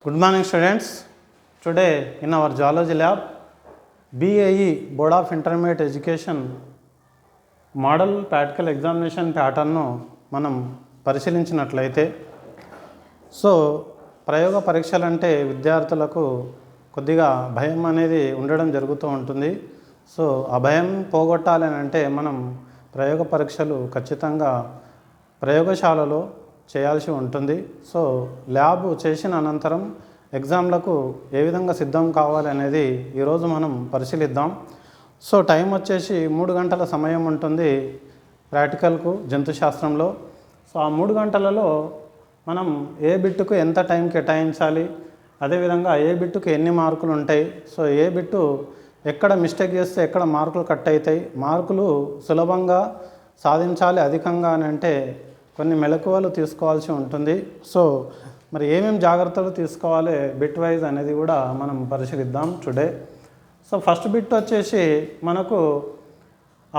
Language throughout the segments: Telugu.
Good morning students. Today in our geology lab, BAE Board of Intermediate Education model practical examination ప్యాటర్న్ను మనం పరిశీలించినట్లయితే ప్రయోగ పరీక్షలు అంటే విద్యార్థులకు కొద్దిగా భయం అనేది ఉండడం జరుగుతూ ఉంటుంది. ఆ భయం పోగొట్టాలి అంటే మనం ప్రయోగ పరీక్షలు ఖచ్చితంగా ప్రయోగశాలలో చేయాల్సి ఉంటుంది. ల్యాబ్ చేసిన అనంతరం ఎగ్జామ్లకు ఏ విధంగా సిద్ధం కావాలి అనేది ఈరోజు మనం పరిశీలిద్దాం. టైం వచ్చేసి 3 గంటల సమయం ఉంటుంది ప్రాక్టికల్కు జంతుశాస్త్రంలో. ఆ 3 గంటలలో మనం ఏ బిట్టుకు ఎంత టైం కేటాయించాలి, అదేవిధంగా ఏ బిట్టుకు ఎన్ని మార్కులు ఉంటాయి, ఏ బిట్టు ఎక్కడ మిస్టేక్ చేస్తే ఎక్కడ మార్కులు కట్ అవుతాయి, మార్కులు సులభంగా సాధించాలి అధికంగా అని అంటే కొన్ని మెలకువలు తీసుకోవాల్సి ఉంటుంది. మరి ఏమేమి జాగ్రత్తలు తీసుకోవాలి బిట్ వైజ్ అనేది కూడా మనం పరిశీలిద్దాం టుడే. ఫస్ట్ బిట్ వచ్చేసి మనకు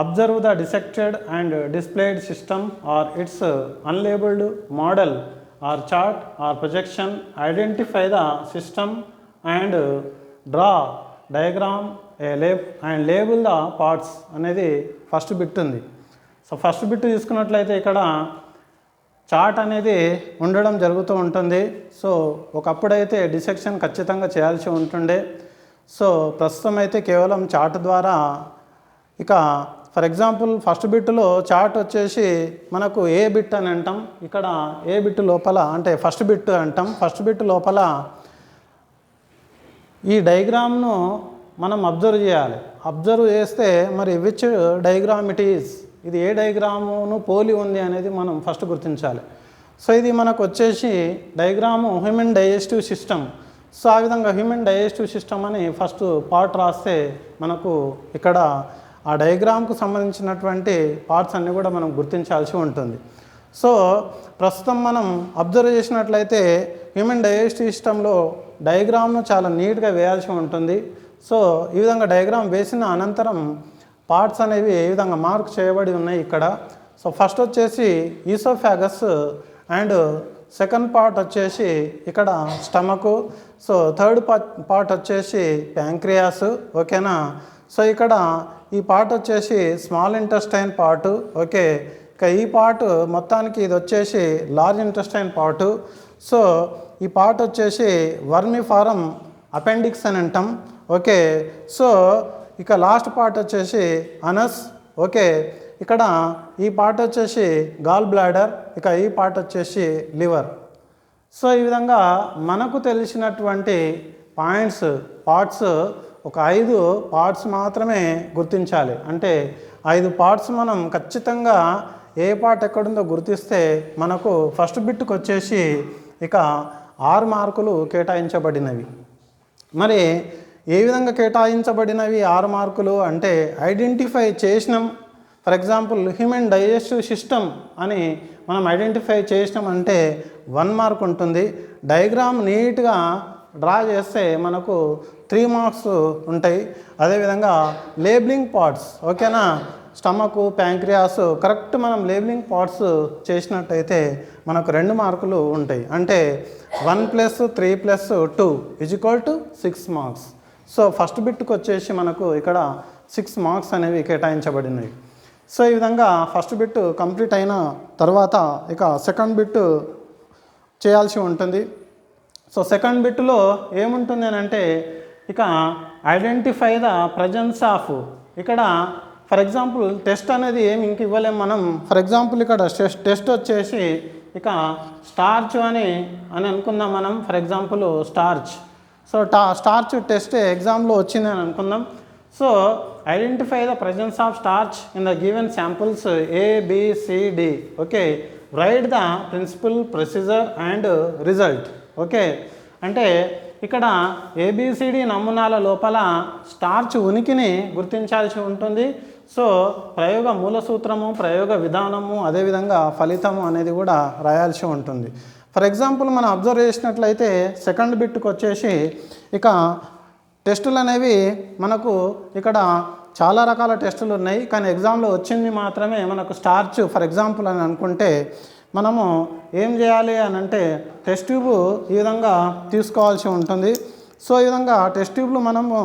observe the dissected and displayed system or its unlabelled model or chart or projection, identify the system and draw diagram and label the parts అనేది ఫస్ట్ బిట్ ఉంది. ఫస్ట్ బిట్ తీసుకున్నట్లయితే ఇక్కడ చార్ట్ అనేది ఉండడం జరుగుతూ ఉంటుంది. ఒకప్పుడైతే డిసెక్షన్ ఖచ్చితంగా చేయాల్సి ఉంటుండే. ప్రస్తుతం అయితే కేవలం చార్ట్ ద్వారా ఇక ఫర్ ఎగ్జాంపుల్ ఫస్ట్ బిట్లో చార్ట్ వచ్చేసి మనకు ఏ బిట్ అని అంటాం. ఇక్కడ ఏ బిట్ లోపల అంటే ఫస్ట్ బిట్ అంటాం. ఫస్ట్ బిట్ లోపల ఈ డయాగ్రామ్ను మనం అబ్జర్వ్ చేయాలి. అబ్జర్వ్ చేస్తే మరి విచ్ డయాగ్రామ్ ఇట్ ఈజ్, ఇది ఏ డయాగ్రామును పోలి ఉంది అనేది మనం ఫస్ట్ గుర్తించాలి. ఇది మనకు వచ్చేసి డయాగ్రాము హ్యూమన్ డైజెస్టివ్ సిస్టమ్. ఆ విధంగా హ్యూమన్ డైజెస్టివ్ సిస్టమ్ అని ఫస్ట్ పార్ట్ రాస్తే మనకు ఇక్కడ ఆ డయాగ్రామ్కు సంబంధించినటువంటి పార్ట్స్ అన్నీ కూడా మనం గుర్తించాల్సి ఉంటుంది. ప్రస్తుతం మనం అబ్జర్వ్ చేసినట్లయితే హ్యూమన్ డైజెస్టివ్ సిస్టంలో డయాగ్రామ్ను చాలా నీట్గా వేయాల్సి ఉంటుంది. ఈ విధంగా డయాగ్రామ్ వేసిన అనంతరం పార్ట్స్ అనేవి ఏ విధంగా మార్క్ చేయబడి ఉన్నాయి ఇక్కడ. ఫస్ట్ వచ్చేసి ఈసోఫాగస్ అండ్ సెకండ్ పార్ట్ వచ్చేసి ఇక్కడ స్టమకు, థర్డ్ పార్ట్ వచ్చేసి ప్యాంక్రియాస్, ఓకేనా. ఇక్కడ ఈ పార్ట్ వచ్చేసి స్మాల్ ఇంటెస్టైన్ పార్టు, ఓకే. ఇక ఈ పార్ట్ మొత్తానికి ఇది వచ్చేసి లార్జ్ ఇంటెస్టైన్ పార్టు. ఈ పార్ట్ వచ్చేసి వర్మిఫారం అపెండిక్స్ అని అంటాం, ఓకే. ఇక లాస్ట్ పార్ట్ వచ్చేసి అనస్, ఓకే. ఇక్కడ ఈ పార్ట్ వచ్చేసి గాల్ బ్లాడర్, ఇక ఈ పార్ట్ వచ్చేసి లివర్. ఈ విధంగా మనకు తెలిసినటువంటి పార్ట్స్ ఒక 5 పార్ట్స్ మాత్రమే గుర్తించాలి. అంటే 5 పార్ట్స్ మనం ఖచ్చితంగా ఏ పార్ట్ ఎక్కడుందో గుర్తిస్తే మనకు ఫస్ట్ బిట్కి వచ్చేసి ఇక 6 మార్కులు కేటాయించబడినవి. మరి ఏ విధంగా కేటాయించబడినవి 6 మార్కులు అంటే ఐడెంటిఫై చేసినాం. For example human digestive system అని మనం ఐడెంటిఫై చేసినాం అంటే 1 మార్క్ ఉంటుంది. డయాగ్రామ్ నీట్గా డ్రా చేస్తే మనకు 3 మార్క్స్ ఉంటాయి. అదేవిధంగా లేబులింగ్ పార్ట్స్, ఓకేనా, స్టమకు ప్యాంక్రియాస్ కరెక్ట్ మనం లేబులింగ్ పార్ట్స్ చేసినట్టయితే మనకు 2 మార్కులు ఉంటాయి. అంటే 1 + 3 + 2 = 6 మార్క్స్. ఫస్ట్ బిట్కి వచ్చేసి మనకు ఇక్కడ 6 మార్క్స్ అనేవి కేటాయించబడినాయి. ఈ విధంగా ఫస్ట్ బిట్ కంప్లీట్ అయిన తర్వాత ఇక సెకండ్ బిట్ చేయాల్సి ఉంటుంది. సెకండ్ బిట్లో ఏముంటుంది అని అంటే ఇక ఐడెంటిఫై ద ప్రజెన్స్ ఆఫ్, ఇక్కడ ఫర్ ఎగ్జాంపుల్ టెస్ట్ అనేది ఏమి ఇంక ఇవ్వలేము మనం. ఫర్ ఎగ్జాంపుల్ ఇక్కడ టెస్ట్ వచ్చేసి ఇక స్టార్చ్ అని అనుకుందాం మనం. For example starch. Starch test ఎగ్జామ్లో వచ్చింది అని అనుకుందాం. Identify the presence of starch in the given samples ABCD, okay. Write the principle, procedure and result, okay. అంటే ఇక్కడ ABCD నమూనాల లోపల స్టార్చ్ ఉనికిని గుర్తించాల్సి ఉంటుంది. ప్రయోగ మూల సూత్రము, ప్రయోగ విధానము, అదేవిధంగా ఫలితము అనేది కూడా రాయాల్సి ఉంటుంది. ఫర్ ఎగ్జాంపుల్ మనం అబ్జర్వ్ చేసినట్లయితే సెకండ్ బిట్కి వచ్చేసి ఇక టెస్టులు అనేవి మనకు ఇక్కడ చాలా రకాల టెస్టులు ఉన్నాయి. కానీ ఎగ్జామ్లో వచ్చింది మాత్రమే మనకు స్టార్చ్ ఫర్ ఎగ్జాంపుల్ అని అనుకుంటే మనము ఏం చేయాలి అని అంటే టెస్ట్ ట్యూబ్ ఈ విధంగా తీసుకోవాల్సి ఉంటుంది. సో ఈ విధంగా టెస్ట్ ట్యూబ్లు మనము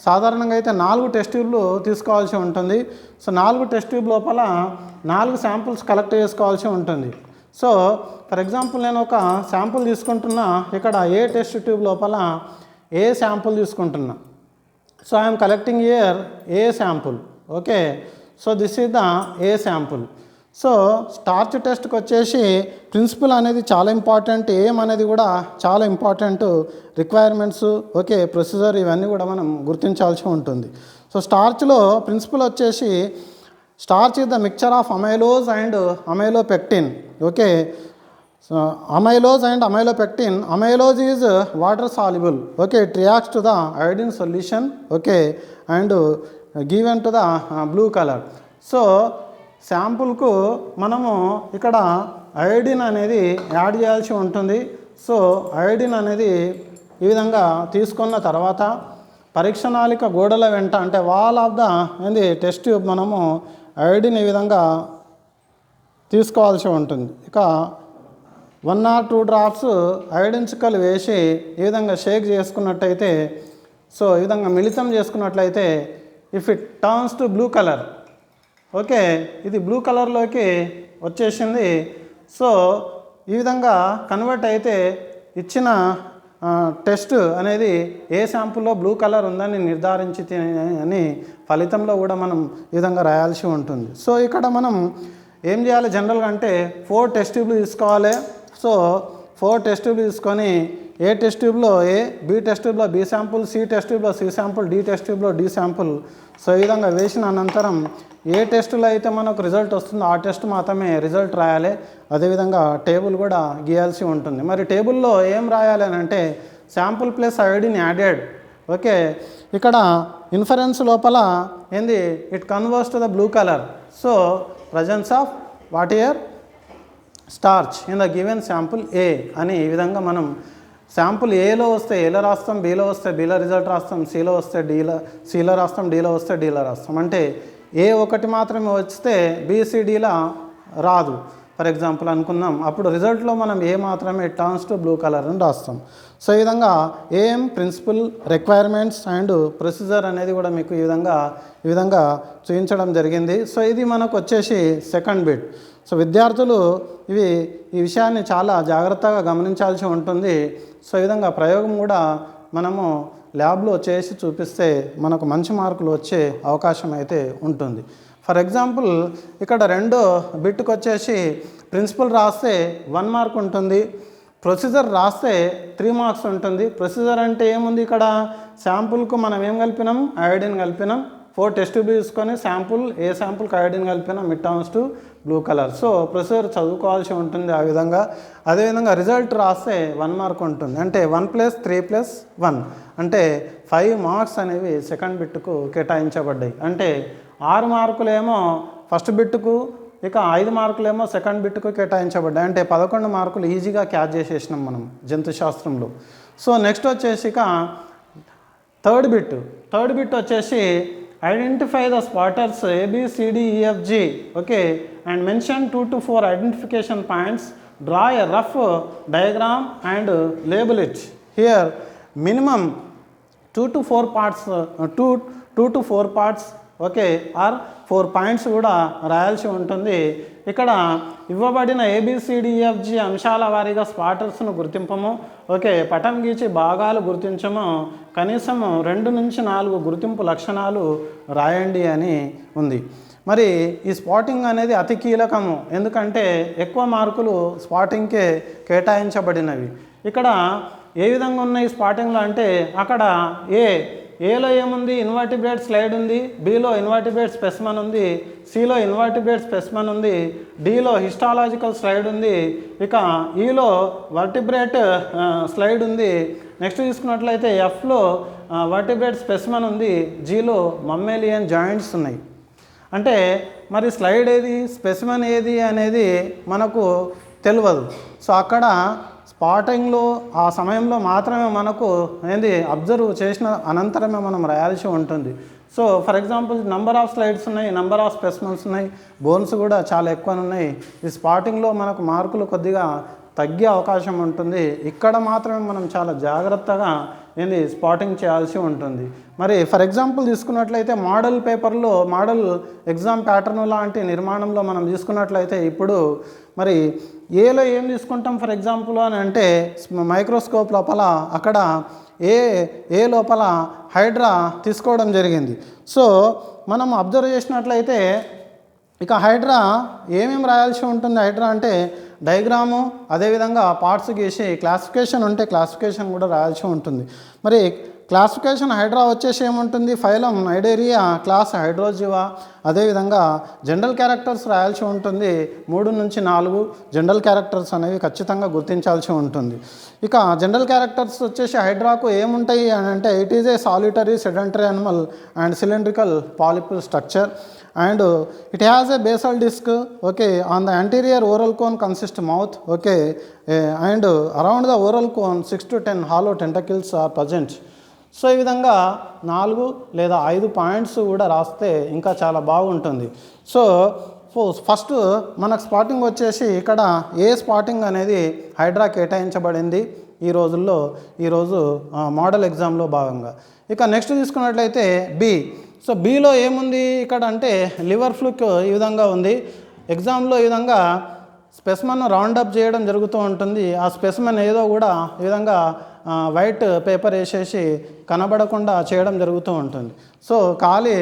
సాధారణంగా అయితే 4 టెస్ట్ ట్యూబ్లు తీసుకోవాల్సి ఉంటుంది. సో 4 టెస్ట్ ట్యూబ్ లోపల 4 శాంపుల్స్ కలెక్ట్ చేసుకోవాల్సి ఉంటుంది. సో ఫర్ ఎగ్జాంపుల్ నేను ఒక శాంపుల్ తీసుకుంటున్నా, ఇక్కడ ఏ టెస్ట్ ట్యూబ్ లోపల ఏ శాంపుల్ తీసుకుంటున్నా. So I'm collecting here A sample. Okay, so this is the A sample. So starch టెస్ట్కి వచ్చేసి ప్రిన్సిపల్ అనేది చాలా ఇంపార్టెంట్, ఏం అనేది కూడా చాలా ఇంపార్టెంట్, రిక్వైర్మెంట్స్, ఓకే, ప్రొసీజర్, ఇవన్నీ కూడా మనం గుర్తించాల్సి ఉంటుంది. సో స్టార్చ్లో ప్రిన్సిపల్ వచ్చేసి starch is the mixture of amylose and amylopectin. Okay, so amylose and amylopectin. Amylose is water soluble. Okay, it reacts to the iodine solution. Okay, and given to the blue colour. So శాంపుల్కు మనము ఇక్కడ అయోడిన్ అనేది యాడ్ చేయాల్సి ఉంటుంది. సో అయోడిన్ అనేది ఈ విధంగా తీసుకున్న తర్వాత పరీక్షణాళిక గోడల వెంట అంటే వాల్ ఆఫ్ ద ఏంది టెస్ట్ ట్యూబ్ మనము అయోడిన్ ఈ విధంగా తీసుకోవాల్సి ఉంటుంది. ఇక 1 or 2 drops అయోడిన్ చుక్కలు వేసి ఈ విధంగా షేక్ చేసుకున్నట్టయితే, సో ఈ విధంగా మిళితం చేసుకున్నట్లయితే if it turns to blue colour, okay, ఇది బ్లూ కలర్లోకి వచ్చేసింది. సో ఈ విధంగా కన్వర్ట్ అయితే ఇచ్చిన టెస్ట్ అనేది ఏ శాంపుల్లో బ్లూ కలర్ ఉందని నిర్ధారించి అని ఫలితంలో కూడా మనం ఈ విధంగా రాయాల్సి ఉంటుంది. సో ఇక్కడ మనం ఏం చేయాలి జనరల్గా అంటే 4 టెస్ట్ ట్యూబ్లు తీసుకోవాలి. సో 4 టెస్ట్ ట్యూబ్లు తీసుకొని ఏ టెస్ట్ ట్యూబ్లో ఏ, బి టెస్ట్ ట్యూబ్లో బి శాంపుల్, సి టెస్ట్ ట్యూబ్లో సి శాంపుల్, డి టెస్ట్ ట్యూబ్లో డి శాంపుల్. సో ఈ విధంగా వేసిన అనంతరం ఏ టెస్టులో అయితే మనకు రిజల్ట్ వస్తుందో ఆ టెస్ట్ మాత్రమే రిజల్ట్ రాయాలి. అదేవిధంగా టేబుల్ కూడా గీయాల్సి ఉంటుంది. మరి టేబుల్లో ఏం రాయాలి అని అంటే sample plus iodine added. Okay, ఇక్కడ ఇన్ఫరెన్స్ లోపల ఏంది it converts to the blue colour. So presence of whatever starch in the given sample A అని ఈ విధంగా మనం శాంపుల్ ఏలో వస్తే ఏలో రాస్తాం, బీలో వస్తే బీలో రిజల్ట్ రాస్తాం, సిలో వస్తే సిలో రాస్తాం, డీలో వస్తే డీలో రాస్తాం. అంటే ఏ ఒకటి మాత్రమే వస్తే బీసీడీలా రాదు ఫర్ ఎగ్జాంపుల్ అనుకుందాం. అప్పుడు రిజల్ట్లో మనం ఏ మాత్రమే టర్న్స్ టు బ్లూ కలర్ అని రాస్తాం. సో ఈ విధంగా ఏం ప్రిన్సిపల్, రిక్వైర్మెంట్స్ అండ్ ప్రొసీజర్ అనేది కూడా మీకు ఈ విధంగా చూపించడం జరిగింది. సో ఇది మనకు వచ్చేసి సెకండ్ బిట్. సో విద్యార్థులు ఈ విషయాన్ని చాలా జాగ్రత్తగా గమనించాల్సి ఉంటుంది. సో ఈ విధంగా ప్రయోగం కూడా మనము ల్యాబ్లో చేసి చూపిస్తే మనకు మంచి మార్కులు వచ్చే అవకాశం అయితే ఉంటుంది. ఫర్ ఎగ్జాంపుల్ ఇక్కడ 2 బిట్కి వచ్చేసి ప్రిన్సిపల్ రాస్తే 1 మార్క్ ఉంటుంది, ప్రొసీజర్ రాస్తే 3 మార్క్స్ ఉంటుంది. ప్రొసీజర్ అంటే ఏముంది, ఇక్కడ శాంపుల్కు మనం ఏం కలిపినాం, అయోడిన్ కలిపినాం. 4 టెస్ట్ ట్యూబ్ తీసుకొని శాంపుల్ ఏ శాంపుల్కి అయోడిన్ కలిపినాం, it turns to blue colour. So procedure చదువుకోవాల్సి ఉంటుంది ఆ విధంగా. అదేవిధంగా రిజల్ట్ రాస్తే 1 మార్క్ ఉంటుంది. అంటే 1 + 3 + 1 అంటే 5 మార్క్స్ అనేవి సెకండ్ బిట్కు కేటాయించబడ్డాయి. అంటే 6 మార్కులేమో ఫస్ట్ బిట్కు, ఇక 5 మార్కులేమో సెకండ్ బిట్కు కేటాయించబడ్డాయి. అంటే 11 మార్కులు ఈజీగా క్యాచ్ చేసేసినాం మనం జంతుశాస్త్రంలో. సో నెక్స్ట్ వచ్చేసి ఇక థర్డ్ బిట్ వచ్చేసి identify the spotters ABCDEFG. Okay, and mention 2 to 4 identification points. Draw a rough diagram and label it. Here minimum 2 to 4 parts, 2 to 4 parts, okay, or 4 points కూడా రాయాల్సి ఉంటుంది. ఇక్కడ ఇవ్వబడిన ABCDEFG అంశాల వారీగా స్పాటర్స్ను గుర్తింపము. ఓకే, పటం గీచి భాగాలు గుర్తించము. కనీసము 2 నుంచి 4 గుర్తింపు లక్షణాలు రాయండి అని ఉంది. మరి ఈ స్పాటింగ్ అనేది అతి కీలకము, ఎందుకంటే ఎక్కువ మార్కులు స్పాటింగ్కే కేటాయించబడినవి. ఇక్కడ ఏ విధంగా ఉన్నాయి స్పాటింగ్లో అంటే అక్కడ ఏలో ఏముంది, ఇన్వర్టిబ్రేట్ స్లైడ్ ఉంది, బిలో ఇన్వర్టిబ్రేట్ స్పెసిమన్ ఉంది, సిలో ఇన్వర్టిబ్రేట్ స్పెసిమన్ ఉంది, డిలో హిస్టాలజికల్ స్లైడ్ ఉంది, ఇక ఈలో వర్టిబ్రేట్ స్లైడ్ ఉంది. నెక్స్ట్ తీసుకున్నట్లయితే ఎఫ్లో వర్టిబ్రేట్ స్పెసిమన్ ఉంది, జీలో మమ్మేలియన్ జాయింట్స్ ఉన్నాయి. అంటే మరి స్లైడ్ ఏది, స్పెసిమన్ ఏది అనేది మనకు తెలియదు. సో అక్కడ స్పాటింగ్లో ఆ సమయంలో మాత్రమే మనకు ఏంది అబ్జర్వ్ చేసిన అనంతరమే మనం రాయాల్సి ఉంటుంది. So for example number of slides ఉన్నాయి, నంబర్ ఆఫ్ స్పెసిమెన్స్ ఉన్నాయి, బోన్స్ కూడా చాలా ఎక్కువ ఉన్నాయి. ఈ స్పాటింగ్లో మనకు మార్కులు కొద్దిగా తగ్గే అవకాశం ఉంటుంది. ఇక్కడ మాత్రమే మనం చాలా జాగ్రత్తగా ఏంది స్పాటింగ్ చేయాల్సి ఉంటుంది. మరి ఫర్ ఎగ్జాంపుల్ తీసుకున్నట్లయితే మోడల్ పేపర్లో మోడల్ ఎగ్జామ్ ప్యాటర్న్ లాంటి నిర్మాణంలో మనం తీసుకున్నట్లయితే ఇప్పుడు మరి ఏలో ఏం తీసుకుంటాం ఫర్ ఎగ్జాంపుల్ అని అంటే మైక్రోస్కోప్ లోపల అక్కడ ఏ లోపల హైడ్రా తీసుకోవడం జరిగింది. సో మనం అబ్జర్వ్ చేసినట్లయితే ఇక హైడ్రా ఏమేమి రాయాల్సి ఉంటుంది? హైడ్రా అంటే డయాగ్రాము, అదేవిధంగా పార్ట్స్ గీసి క్లాసిఫికేషన్ ఉంటే క్లాసిఫికేషన్ కూడా రాయాల్సి ఉంటుంది. మరి క్లాసిఫికేషన్ హైడ్రా వచ్చేసి ఏముంటుంది? ఫైలం నైడేరియా, క్లాస్ హైడ్రోజివా, అదేవిధంగా జనరల్ క్యారెక్టర్స్ రాయాల్సి ఉంటుంది. 3 నుంచి 4 జనరల్ క్యారెక్టర్స్ అనేవి ఖచ్చితంగా గుర్తించాల్సి ఉంటుంది. ఇక జనరల్ క్యారెక్టర్స్ వచ్చేసి హైడ్రాకు ఏముంటాయి అని అంటే it is a solitary sedentary animal and cylindrical polyp structure and it has a basal disc, okay, on the anterior oral cone consist mouth, okay, and around the oral cone 6 to 10 hollow tentacles are present. So ఈ విధంగా 4 లేదా 5 పాయింట్స్ కూడా రాస్తే ఇంకా చాలా బాగుంటుంది. సో ఫస్ట్ మనకు స్పాటింగ్ వచ్చేసి ఇక్కడ ఏ స్పాటింగ్ అనేది హైడ్రా కేటాయించబడింది ఈరోజు మోడల్ ఎగ్జామ్లో భాగంగా. ఇక నెక్స్ట్ తీసుకున్నట్లయితే బి. సో బీలో ఏముంది ఇక్కడ అంటే లివర్ ఫ్లూక్ ఈ విధంగా ఉంది. ఎగ్జామ్లో ఈ విధంగా స్పెసిమెన్ రౌండప్ చేయడం జరుగుతూ ఉంటుంది. ఆ స్పెసిమెన్ ఏదో కూడా ఈ విధంగా వైట్ పేపర్ వేసేసి కనబడకుండా చేయడం జరుగుతూ ఉంటుంది. సో ఖాళీ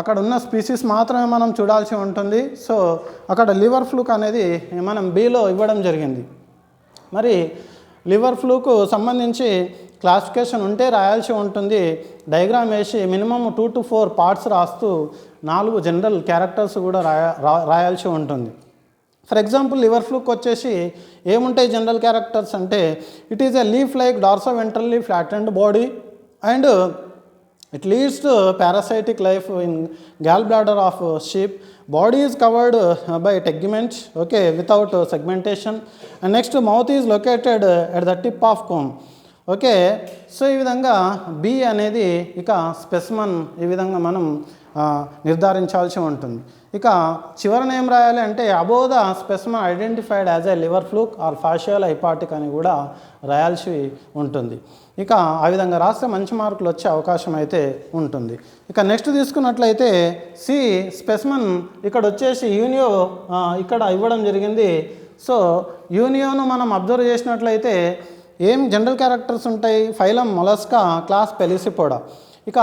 అక్కడ ఉన్న స్పీసీస్ మాత్రమే మనం చూడాల్సి ఉంటుంది. సో అక్కడ లివర్ ఫ్లూక్ అనేది మనం బీలో ఇవ్వడం జరిగింది. మరి లివర్ ఫ్లూకు సంబంధించి క్లాసిఫికేషన్ ఉంటే రాయాల్సి ఉంటుంది. డయాగ్రామ్ వేసి మినిమం 2 to 4 పార్ట్స్ రాస్తూ 4 జనరల్ క్యారెక్టర్స్ కూడా రాయాల్సి ఉంటుంది. ఫర్ ఎగ్జాంపుల్ లివర్ ఫ్లూక్ వచ్చేసి ఏముంటాయి జనరల్ క్యారెక్టర్స్ అంటే it is a leaf like dorsoventrally flattened body and it leads to parasitic life in gallbladder of sheep. Body is covered by teguments, okay, without segmentation. And next mouth is located at the tip of comb. Okay. So ఈ విధంగా బి అనేది ఇక స్పెసిమన్ ఈ విధంగా మనం నిర్ధారించాల్సి ఉంటుంది. ఇక చివరన ఏం రాయాలి అంటే above the specimen identified as a liver fluke or Fasciola hepatica అని కూడా రాయాల్సి ఉంటుంది. ఇక ఆ విధంగా రాస్తే మంచి మార్కులు వచ్చే అవకాశం అయితే ఉంటుంది. ఇక నెక్స్ట్ తీసుకున్నట్లయితే సి స్పెసిమన్ ఇక్కడ వచ్చేసి యూనియో ఇక్కడ ఇవ్వడం జరిగింది. సో యూనియోను మనం అబ్జర్వ్ చేసినట్లయితే ఏం జనరల్ క్యారెక్టర్స్ ఉంటాయి? Phylum Mollusca, class Pelecypoda. ఇక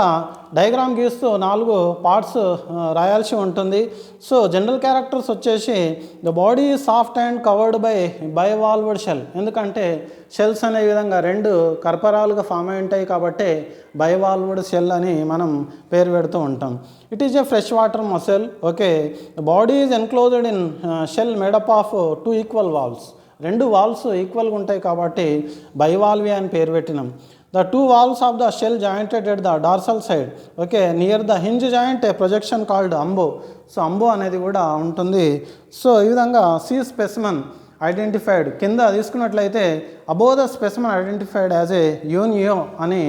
డయాగ్రామ్ గీస్తూ 4 పార్ట్స్ రాయాల్సి ఉంటుంది. సో జనరల్ క్యారెక్టర్స్ వచ్చేసి the body soft and covered by bivalved shell. ఎందుకంటే షెల్స్ అనే విధంగా 2 కర్పరాలుగా ఫామ్ అయి ఉంటాయి కాబట్టి బైవాల్వ్డ్ షెల్ అని మనం పేరు పెడుతూ ఉంటాం. It is a fresh water mussel, okay. The body is enclosed in shell made up of 2 equal valves. 2 valves ఈక్వల్గా ఉంటాయి కాబట్టి బైవాల్వి అని పేరు పెట్టినాం. The 2 valves of the shell jointed at the dorsal side, okay, near the hinge joint a projection called umbo. So umbo అనేది కూడా ఉంటుంది. సో ఈ విధంగా సి స్పెసిమన్ ఐడెంటిఫైడ్ కింద తీసుకున్నట్లయితే above the specimen identified as a Unio అని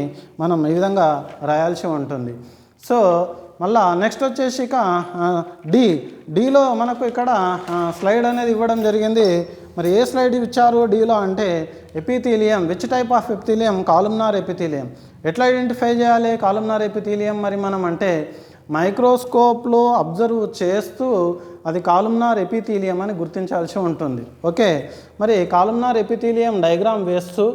మనం ఈ విధంగా రాయాల్సి ఉంటుంది. సో మళ్ళా నెక్స్ట్ వచ్చేసి ఇక డీలో మనకు ఇక్కడ స్లైడ్ అనేది ఇవ్వడం జరిగింది. మరి ఏ స్లైడ్ ఇచ్చారు డీలో అంటే epithelium. Which type of epithelium? Columnar epithelium. ఎట్లా ఐడెంటిఫై చేయాలి కాలుమ్నార్ ఎపిథీలియం? మరి మనం అంటే మైక్రోస్కోప్లో అబ్జర్వ్ చేస్తూ అది కాలుమ్నార్ ఎపిథీలియం అని గుర్తించాల్సి ఉంటుంది. ఓకే. మరి కాలుమ్నార్ ఎపిథీలియం డయాగ్రామ్ వేస్తూ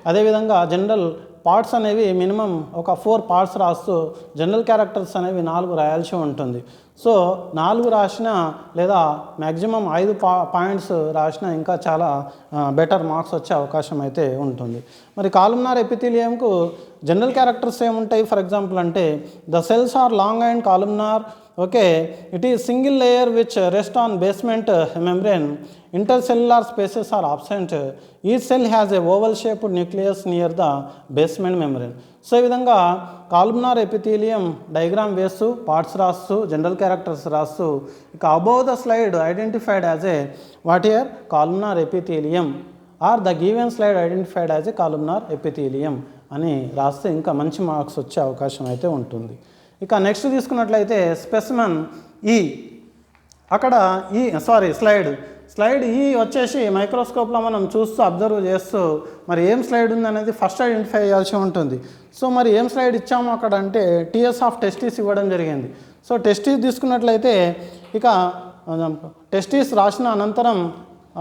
అదేవిధంగా జనరల్ పార్ట్స్ అనేవి మినిమం ఒక 4 పార్ట్స్ రాస్తూ జనరల్ క్యారెక్టర్స్ అనేవి 4 రాయాల్సి ఉంటుంది. సో 4 రాసినా లేదా మ్యాక్సిమం 5 పాయింట్స్ రాసినా ఇంకా చాలా బెటర్ మార్క్స్ వచ్చే అవకాశం అయితే ఉంటుంది. మరి కాలుమ్నార్ ఎపిథీలియంకు జనరల్ క్యారెక్టర్స్ ఏముంటాయి? ఫర్ ఎగ్జాంపుల్ అంటే the cells are long and columnar, okay. It is single layer which rest on basement membrane. Intercellular spaces are absent. Each cell has a oval shaped nucleus near the basement membrane. So ఈ విధంగా కాలుమ్నార్ ఎపిథీలియం డయాగ్రామ్ వేస్తూ పార్ట్స్ రాస్తూ జనరల్ క్యారెక్టర్స్ రాస్తూ ఇక above the slide identified as a whatever columnar epithelium or the given slide identified as a కాలుమ్నార్ epithelium అని రాస్తే ఇంకా మంచి మార్క్స్ వచ్చే అవకాశం అయితే ఉంటుంది. ఇక నెక్స్ట్ తీసుకున్నట్లయితే స్పెసిమెన్ ఈ అక్కడ స్లైడ్ ఈ వచ్చేసి మైక్రోస్కోప్లో మనం చూస్తూ అబ్జర్వ్ చేస్తూ మరి ఏం స్లైడ్ ఉంది అనేది ఫస్ట్ ఐడెంటిఫై చేయాల్సి ఉంటుంది. సో మరి ఏం స్లైడ్ ఇచ్చాము అక్కడ అంటే టీఎస్ ఆఫ్ టెస్టిస్ ఇవ్వడం జరిగింది. సో టెస్టిస్ తీసుకున్నట్లయితే ఇక టెస్టిస్ రాసిన అనంతరం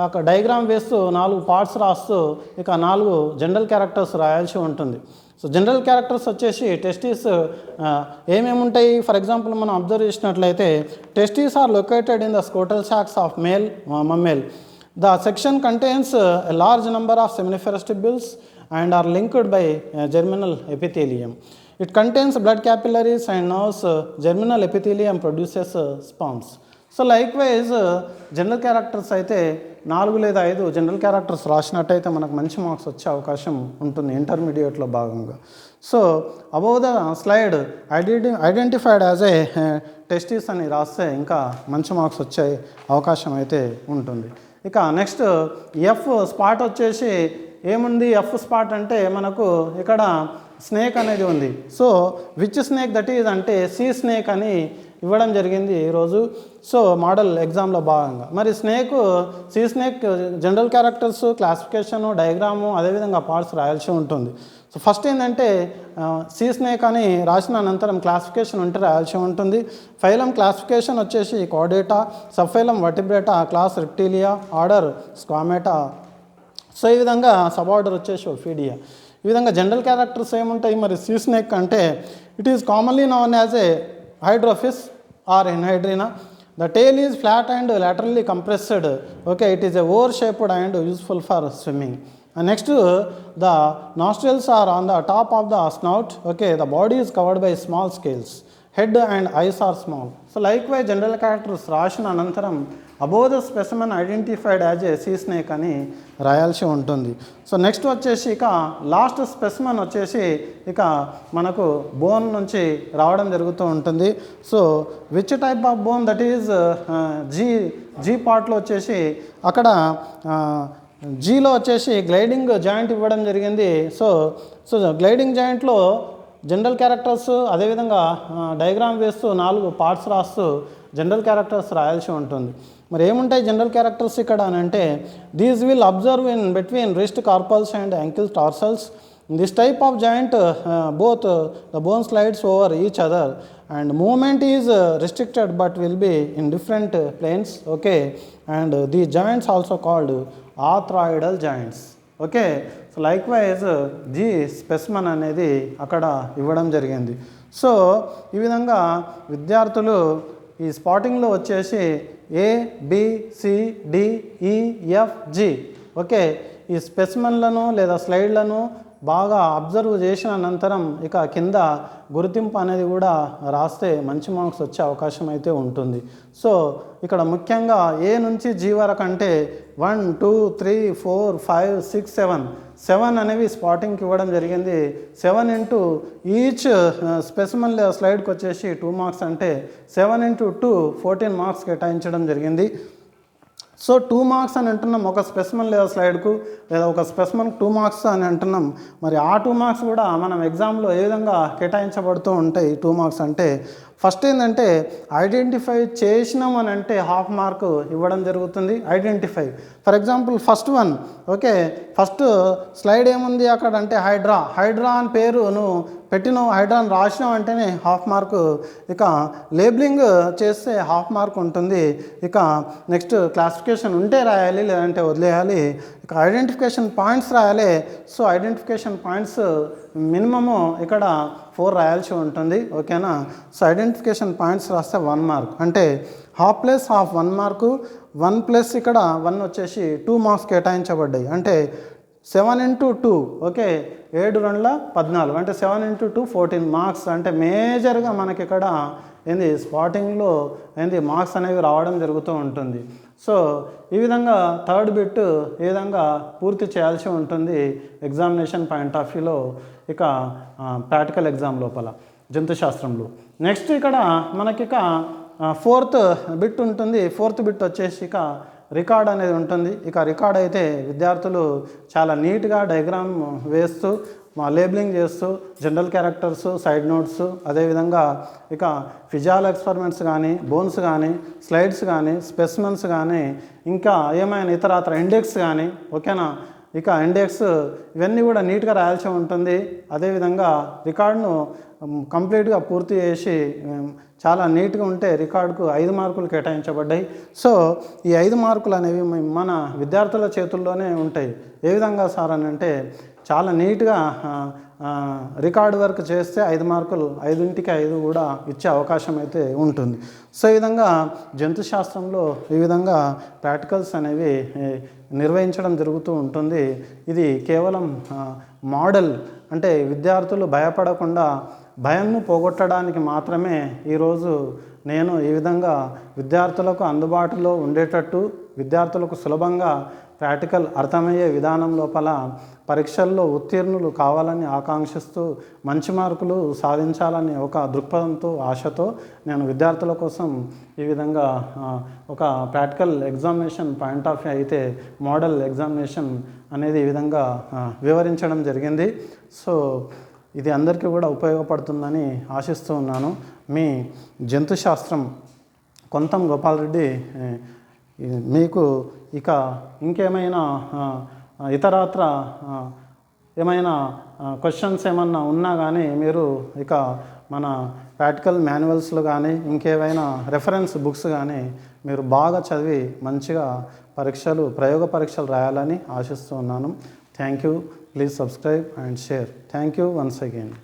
ఒక డయాగ్రామ్ వేస్తూ 4 పార్ట్స్ రాస్తూ ఇక 4 జనరల్ క్యారెక్టర్స్ రాయాల్సి ఉంటుంది. సో జనరల్ క్యారెక్టర్స్ వచ్చేసి టెస్టిస్ ఏమేమి ఉంటాయి, ఫర్ ఎగ్జాంపుల్ మనం అబ్జర్వ్ చేసినట్లయితే testis are located in the scrotal sacs of male mammal. The section contains a large number of seminiferous tubules and are linked by germinal epithelium. It contains blood capillaries and nerves. Germinal epithelium produces sperms. So likewise general characters అయితే 4 లేదా 5 జనరల్ క్యారెక్టర్స్ రాసినట్టయితే మనకు మంచి మార్క్స్ వచ్చే అవకాశం ఉంటుంది ఇంటర్మీడియట్లో భాగంగా. So above the slide identified as A testis అని రాస్తే ఇంకా మంచి మార్క్స్ వచ్చే అవకాశం అయితే ఉంటుంది. ఇక నెక్స్ట్ ఎఫ్ స్పాట్ వచ్చేసి ఏముంది, ఎఫ్ స్పాట్ అంటే మనకు ఇక్కడ స్నేక్ అనేది ఉంది. So which snake that is అంటే సీ స్నేక్ అని ఇవ్వడం జరిగింది ఈరోజు. సో మోడల్ ఎగ్జామ్లో భాగంగా మరి sea snake general characters, classification, diagram, అదేవిధంగా పార్ట్స్ రాయాల్సి ఉంటుంది. సో ఫస్ట్ ఏంటంటే సీ స్నేక్ అని రాసిన అనంతరం క్లాసిఫికేషన్ ఉంటే రాయాల్సి ఉంటుంది. ఫైలం క్లాసిఫికేషన్ వచ్చేసి Chordata, sub phylum Vertebrata, class Reptilia, order Squamata. So ఈ విధంగా సబ్ ఆర్డర్ వచ్చేసి ఓఫీడియా. ఈ విధంగా జనరల్ క్యారెక్టర్స్ ఏముంటాయి మరి సీ స్నేక్ అంటే it is commonly known as a Hydrophis or Enhydrina. The tail is flat and laterally compressed. Okay, it is a oar shaped and useful for swimming. And next, the nostrils are on the top of the snout. Okay, the body is covered by small scales. Head and eyes are small. So likewise general characters రాసిన అనంతరం above the specimen identified as A C snake అని రాయాల్సి ఉంటుంది. సో నెక్స్ట్ వచ్చేసి ఇక లాస్ట్ స్పెసిమెన్ వచ్చేసి ఇక మనకు బోన్ నుంచి రావడం జరుగుతూ ఉంటుంది. So which type of bone that is G పార్ట్లో వచ్చేసి అక్కడ జీలో వచ్చేసి గ్లైడింగ్ జాయింట్ ఇవ్వడం జరిగింది. సో గ్లైడింగ్ జాయింట్లో జనరల్ క్యారెక్టర్స్ అదేవిధంగా డయాగ్రామ్ వేస్తూ 4 పార్ట్స్ రాస్తూ జనరల్ క్యారెక్టర్స్ రాయాల్సి ఉంటుంది. మరి ఏముంటాయి జనరల్ క్యారెక్టర్స్ ఇక్కడ అని అంటే these will observe in between wrist carpals and ankle tarsals. This type of joint both the bone slides over each other and movement is restricted but will be in different planes. Okay, and these joints also called arthroidal joints. Okay, so likewise G specimen అనేది అక్కడ ఇవ్వడం జరిగింది. సో ఈ విధంగా విద్యార్థులు ఈ స్పాటింగ్లో వచ్చేసి ABCDEFG ఓకే ఈ స్పెసిమన్లను లేదా స్లైడ్లను బాగా అబ్జర్వ్ చేసిన అనంతరం ఇక కింద గుర్తింపు అనేది కూడా రాస్తే మంచి మార్క్స్ వచ్చే అవకాశం అయితే ఉంటుంది. సో ఇక్కడ ముఖ్యంగా ఏ నుంచి జీ వరకు అంటే 1 2 3 4 5 6 7 అనేవి స్పాటింగ్కి ఇవ్వడం జరిగింది. 7 ఇంటూ ఈచ్ స్పెసిమన్ లేదా స్లైడ్కి వచ్చేసి 2 మార్క్స్ అంటే 7 ఇంటూ 2 14 మార్క్స్ కేటాయించడం జరిగింది. సో 2 మార్క్స్ అని అంటున్నాం ఒక స్పెసిమన్ లేదా స్లైడ్కు, లేదా ఒక స్పెసిమన్కి 2 మార్క్స్ అని అంటున్నాం. మరి ఆ 2 మార్క్స్ కూడా మనం ఎగ్జామ్లో ఏ విధంగా కేటాయించబడుతూ ఉంటాయి 2 మార్క్స్ అంటే ఫస్ట్ ఏంటంటే ఐడెంటిఫై చేసినాం అని అంటే ½ మార్కు ఇవ్వడం జరుగుతుంది. Identify for example first one okay first slide ఏముంది అక్కడ అంటే హైడ్రా అని పేరు నువ్వు పెట్టినావు, హైడ్రాని రాసినావు అంటేనే ½ మార్కు. ఇక లేబులింగ్ చేస్తే ½ మార్క్ ఉంటుంది. ఇక నెక్స్ట్ క్లాసిఫికేషన్ ఉంటే రాయాలి, లేదంటే వదిలేయాలి. ఇక ఐడెంటిఫికేషన్ పాయింట్స్ రాయాలి. సో ఐడెంటిఫికేషన్ పాయింట్స్ మినిమము ఇక్కడ 4 రాయాల్సి ఉంటుంది. ఓకేనా, సో ఐడెంటిఫికేషన్ పాయింట్స్ రాస్తే 1 మార్క్ అంటే ½ ప్లస్ ½ 1 మార్కు. 1 ప్లస్ ఇక్కడ 1 వచ్చేసి 2 మార్క్స్ కేటాయించబడ్డాయి. అంటే 7 ఇంటూ 2 ఓకే 7 2 14 అంటే 7 ఇంటూ 2 14 మార్క్స్. అంటే మేజర్గా మనకి ఇక్కడ ఏంది స్పాటింగ్లో ఏంది మార్క్స్ అనేవి రావడం జరుగుతూ ఉంటుంది. సో ఈ విధంగా థర్డ్ బిట్ ఏ విధంగా పూర్తి చేయాల్సి ఉంటుంది ఎగ్జామినేషన్ పాయింట్ ఆఫ్ వ్యూలో, ఇక ప్రాక్టికల్ ఎగ్జామ్ లోపల జంతుశాస్త్రంలో. నెక్స్ట్ ఇక్కడ మనకి ఇక 4th బిట్ ఉంటుంది. 4th బిట్ వచ్చేసి ఇక రికార్డ్ అనేది ఉంటుంది. ఇక రికార్డ్ అయితే విద్యార్థులు చాలా నీట్గా డయాగ్రామ్ వేస్తూ లేబులింగ్ చేస్తూ జనరల్ క్యారెక్టర్స్, సైడ్ నోట్స్, అదేవిధంగా ఇక ఫిజియాల్ ఎక్స్పెరిమెంట్స్ కానీ, బోన్స్ కానీ, స్లైడ్స్ కానీ, స్పెసిమెన్స్ కానీ, ఇంకా ఏమైనా ఇతరత్ర ఇండెక్స్ కానీ, ఓకేనా, ఇక ఇండెక్స్ ఇవన్నీ కూడా నీట్గా రాయాల్సి ఉంటుంది. అదేవిధంగా రికార్డును కంప్లీట్గా పూర్తి చేసి చాలా నీట్గా ఉంటే రికార్డుకు 5 మార్కులు కేటాయించబడ్డాయి. సో ఈ 5 మార్కులు అనేవి మన విద్యార్థుల చేతుల్లోనే ఉంటాయి. ఏ విధంగా సార్ అని అంటే చాలా నీట్గా రికార్డు వర్క్ చేస్తే 5 మార్కులు, 5కి 5 కూడా ఇచ్చే అవకాశం అయితే ఉంటుంది. సో ఈ విధంగా జంతు శాస్త్రంలో ఈ విధంగా ప్రాక్టికల్స్ అనేవి నిర్వహించడం జరుగుతూ ఉంటుంది. ఇది కేవలం మోడల్ అంటే విద్యార్థులు భయపడకుండా భయాన్ని పోగొట్టడానికి మాత్రమే ఈరోజు నేను ఈ విధంగా విద్యార్థులకు అందుబాటులో ఉండేటట్టు, విద్యార్థులకు సులభంగా ప్రాక్టికల్ అర్థమయ్యే విధానం లోపల పరీక్షల్లో ఉత్తీర్ణులు కావాలని ఆకాంక్షిస్తూ మంచి మార్కులు సాధించాలని ఒక దృక్పథంతో, ఆశతో నేను విద్యార్థుల కోసం ఈ విధంగా ఒక practical examination point of view అయితే మోడల్ ఎగ్జామినేషన్ అనేది ఈ విధంగా వివరించడం జరిగింది. సో ఇది అందరికీ కూడా ఉపయోగపడుతుందని ఆశిస్తూ ఉన్నాను. మీ జంతు శాస్త్రం కొంతం గోపాల్ రెడ్డి. మీకు ఇక ఇంకేమైనా ఇతరత్ర ఏమైనా క్వశ్చన్స్ ఏమన్నా ఉన్నా కానీ మీరు ఇక మన ప్రాక్టికల్ మాన్యువల్స్లో కానీ ఇంకేమైనా రెఫరెన్స్ బుక్స్ కానీ మీరు బాగా చదివి మంచిగా ప్రయోగ పరీక్షలు రాయాలని ఆశిస్తూ ఉన్నాను. Thank you. Please subscribe and share. Thank you once again.